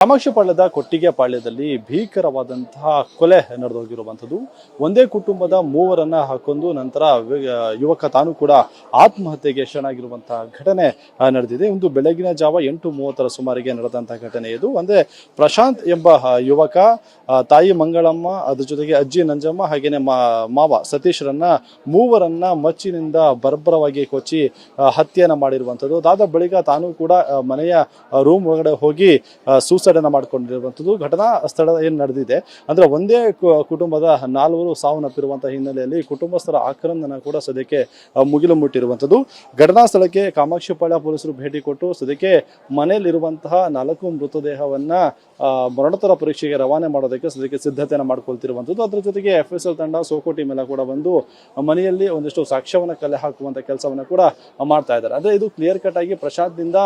ಕಾಮಾಕ್ಷಿಪಾಳ್ಯದ ಕೊಟ್ಟಿಗೆಪಾಳ್ಯದಲ್ಲಿ ಭೀಕರವಾದಂತಹ ಕೊಲೆ ನಡೆದೋಗಿರುವಂಥದ್ದು. ಒಂದೇ ಕುಟುಂಬದ ಮೂವರನ್ನ ಕೊಂದು ನಂತರ ಯುವಕ ತಾನು ಕೂಡ ಆತ್ಮಹತ್ಯೆಗೆ ಶರಣಾಗಿರುವಂತಹ ಘಟನೆ ನಡೆದಿದೆ. ಒಂದು ಬೆಳಗಿನ ಜಾವ 8:30 ಸುಮಾರಿಗೆ ನಡೆದಂತಹ ಘಟನೆ ಇದು. ಅಂದ್ರೆ ಪ್ರಶಾಂತ್ ಎಂಬ ಯುವಕ ತಾಯಿ ಮಂಗಳಮ್ಮ, ಅದ್ರ ಜೊತೆಗೆ ಅಜ್ಜಿ ನಂಜಮ್ಮ ಹಾಗೇನೆ ಮಾವ ಸತೀಶ್ರನ್ನ ಮೂವರನ್ನ ಮಚ್ಚಿನಿಂದ ಬರ್ಬರವಾಗಿ ಕೊಚ್ಚಿ ಹತ್ಯೆಯನ್ನ ಮಾಡಿರುವಂಥದ್ದು. ಅದಾದ ಬಳಿಕ ತಾನು ಕೂಡ ಮನೆಯ ರೂಮ್ ಒಳಗಡೆ ಹೋಗಿ ಸೂಸೈಡ್ ಮಾಡಿಕೊಂಡಿರುವಂಥದ್ದು ಘಟನಾ ಸ್ಥಳ ಏನು ನಡೆದಿದೆ. ಅಂದ್ರೆ ಒಂದೇ ಕುಟುಂಬದ 4 ಸಾವನ್ನಪ್ಪಿರುವಂತಹ ಹಿನ್ನೆಲೆಯಲ್ಲಿ ಕುಟುಂಬಸ್ಥರ ಆಕ್ರಂದನ ಕೂಡ ಸದ್ಯಕ್ಕೆ ಮುಗಿಲು ಮುಟ್ಟಿರುವಂಥದ್ದು. ಘಟನಾ ಸ್ಥಳಕ್ಕೆ ಕಾಮಾಕ್ಷಿಪಾಳ್ಯ ಪೊಲೀಸರು ಭೇಟಿ ಕೊಟ್ಟು ಸದ್ಯಕ್ಕೆ ಮನೆಯಲ್ಲಿರುವಂತಹ 4 ಮೃತದೇಹವನ್ನ ಮರಣೋತ್ತರ ಪರೀಕ್ಷೆಗೆ ರವಾನೆ ಮಾಡೋದಕ್ಕೆ ಸದ್ಯಕ್ಕೆ ಸಿದ್ಧತೆಯನ್ನು ಮಾಡ್ಕೊಳ್ತಿರುವಂಥದ್ದು. ಅದರ ಜೊತೆಗೆ FSL ತಂಡ ಸೋಕೋ ಟೀಮ್ ಎಲ್ಲ ಕೂಡ ಬಂದು ಮನೆಯಲ್ಲಿ ಒಂದಿಷ್ಟು ಸಾಕ್ಷ್ಯವನ್ನ ಕಲೆ ಹಾಕುವಂತ ಕೆಲಸವನ್ನ ಕೂಡ ಮಾಡ್ತಾ ಇದ್ದಾರೆ. ಅಂದ್ರೆ ಇದು ಕ್ಲಿಯರ್ ಕಟ್ ಆಗಿ ಪ್ರಶಾಂತ್ನಿಂದ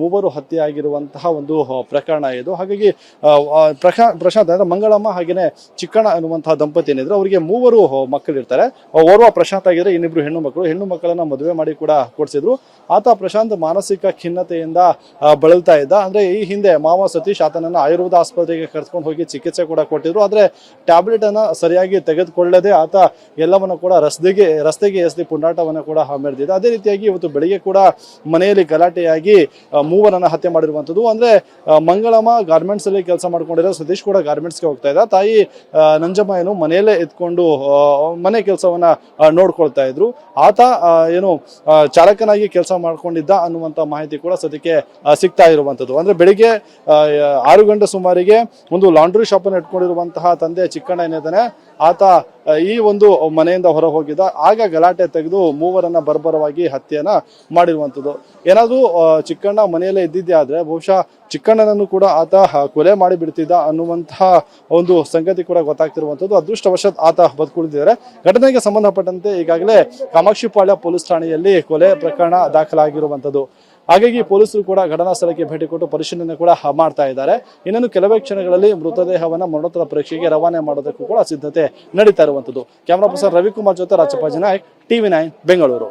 ಮೂವರು ಹತ್ಯೆ ಆಗಿರುವಂತಹ ಒಂದು ಪ್ರಕರಣ ಇದು. ಹಾಗಾಗಿ ಪ್ರಶಾಂತ್ ಅಂದ್ರೆ ಮಂಗಳಮ್ಮ ಹಾಗೇನೆ ಚಿಕ್ಕಣ್ಣ ಅನ್ನುವಂತಹ ದಂಪತಿ ಏನಿದ್ರು ಅವರಿಗೆ 3 ಮಕ್ಕಳಿರ್ತಾರೆ. ಓರ್ವ ಪ್ರಶಾಂತ್ ಆಗಿದ್ರೆ ಇನ್ನಿಬ್ರು ಹೆಣ್ಣು ಮಕ್ಕಳನ್ನ ಮದುವೆ ಮಾಡಿ ಕೂಡ ಕೊಡ್ಸಿದ್ರು. ಆತ ಪ್ರಶಾಂತ್ ಮಾನಸಿಕ ಖಿನ್ನತೆಯಿಂದ ಬಳಲ್ತಾ ಇದ್ದ. ಅಂದ್ರೆ ಈ ಹಿಂದೆ ಮಾವ ಸತೀಶ್ ಆತನನ್ನ ಆಯುರ್ವೇದ ಆಸ್ಪತ್ರೆಗೆ ಕರ್ಕೊಂಡು ಹೋಗಿ ಚಿಕಿತ್ಸೆ ಕೂಡ ಕೊಟ್ಟಿದ್ರು. ಆದ್ರೆ ಟ್ಯಾಬ್ಲೆಟ್ ಅನ್ನ ಸರಿಯಾಗಿ ತೆಗೆದುಕೊಳ್ಳದೆ ಆತ ಎಲ್ಲವನ್ನ ಕೂಡ ರಸ್ತೆಗೆ ಎಸೆದಿ ಪುಂಡಾಟವನ್ನ ಕೂಡ ಮೆರೆದಿದ್ದ. ಅದೇ ರೀತಿಯಾಗಿ ಇವತ್ತು ಬೆಳಿಗ್ಗೆ ಕೂಡ ಮನೆಯಲ್ಲಿ ಗಲಾಟೆಯಾಗಿ 3 ಹತ್ಯೆ ಮಾಡಿರುವಂತದ್ದು. ಅಂದ್ರೆ ಮಂಗಳಮ್ಮ ಗಾರ್ಮೆಂಟ್ಸ್ ಅಲ್ಲಿ ಕೆಲಸ ಮಾಡ್ಕೊಂಡಿರೋ, ಸತೀಶ್ ಕೂಡ ಗಾರ್ಮೆಂಟ್ಸ್ಗೆ ಹೋಗ್ತಾ ಇದ್ದ. ತಾಯಿ ನಂಜಮ್ಮ ಏನು ಮನೆಯಲ್ಲೇ ಎತ್ಕೊಂಡು ಮನೆ ಕೆಲಸವನ್ನ ನೋಡ್ಕೊಳ್ತಾ ಇದ್ರು. ಆತ ಏನು ಚಾಲಕನಾಗಿ ಕೆಲಸ ಮಾಡ್ಕೊಂಡಿದ್ದ ಅನ್ನುವಂತ ಮಾಹಿತಿ ಕೂಡ ಸದ್ಯಕ್ಕೆ ಸಿಗ್ತಾ ಇರುವಂತದ್ದು. ಅಂದ್ರೆ ಬೆಳಿಗ್ಗೆ 6 ಗಂಟೆ ಸುಮಾರಿಗೆ ಒಂದು ಲಾಂಡ್ರಿ ಶಾಪ್ ಅನ್ನು ಇಟ್ಕೊಂಡಿರುವಂತಹ ತಂದೆ ಚಿಕ್ಕಣ್ಣ ಏನಿದ್ದಾನೆ ಆತ ಈ ಒಂದು ಮನೆಯಿಂದ ಹೊರ ಹೋಗಿದ್ದ. ಆಗ ಗಲಾಟೆ ತೆಗೆದು 3 ಬರ್ಬರವಾಗಿ ಹತ್ಯೆಯನ್ನ ಮಾಡಿರುವಂಥದ್ದು. ಏನಾದ್ರು ಚಿಕ್ಕಣ್ಣ ಮನೆಯಲ್ಲೇ ಇದ್ದಿದ್ದೆ ಆದ್ರೆ ಬಹುಶಃ ಚಿಕ್ಕಣ್ಣನನ್ನು ಕೂಡ ಆತ ಕೊಲೆ ಮಾಡಿ ಬಿಡ್ತಿದ್ದ ಅನ್ನುವಂತಹ ಒಂದು ಸಂಗತಿ ಕೂಡ ಗೊತ್ತಾಗ್ತಿರುವಂಥದ್ದು. ಅದೃಷ್ಟವಶಾತ್ ಆತ ಬದುಕುಳಿದಿದ್ದಾರೆ. ಘಟನೆಗೆ ಸಂಬಂಧಪಟ್ಟಂತೆ ಈಗಾಗಲೇ ಕಾಮಾಕ್ಷಿಪಾಳ್ಯ ಪೊಲೀಸ್ ಠಾಣೆಯಲ್ಲಿ ಕೊಲೆ ಪ್ರಕರಣ ದಾಖಲಾಗಿರುವಂಥದ್ದು. ಹಾಗಾಗಿ ಪೊಲೀಸರು ಕೂಡ ಘಟನಾ ಸ್ಥಳಕ್ಕೆ ಭೇಟಿ ಕೊಟ್ಟು ಪರಿಶೀಲನೆ ಕೂಡ ಮಾಡ್ತಾ ಇದ್ದಾರೆ. ಇನ್ನೊಂದು ಕೆಲವೇ ಕ್ಷಣಗಳಲ್ಲಿ ಮೃತದೇಹವನ್ನ ಮರಣೋತ್ತರ ಪರೀಕ್ಷೆಗೆ ರವಾನೆ ಮಾಡೋದಕ್ಕೂ ಕೂಡ ಸಿದ್ಧತೆ ನಡೀತಾ ಇರುವಂತದ್ದು. ಕ್ಯಾಮರಾ ಪರ್ಸನ್ ರವಿಕುಮಾರ್ ಜೊತೆ ರಾಜಪ್ಪಾಜಿ ನಾಯಕ್, TV9 ಬೆಂಗಳೂರು.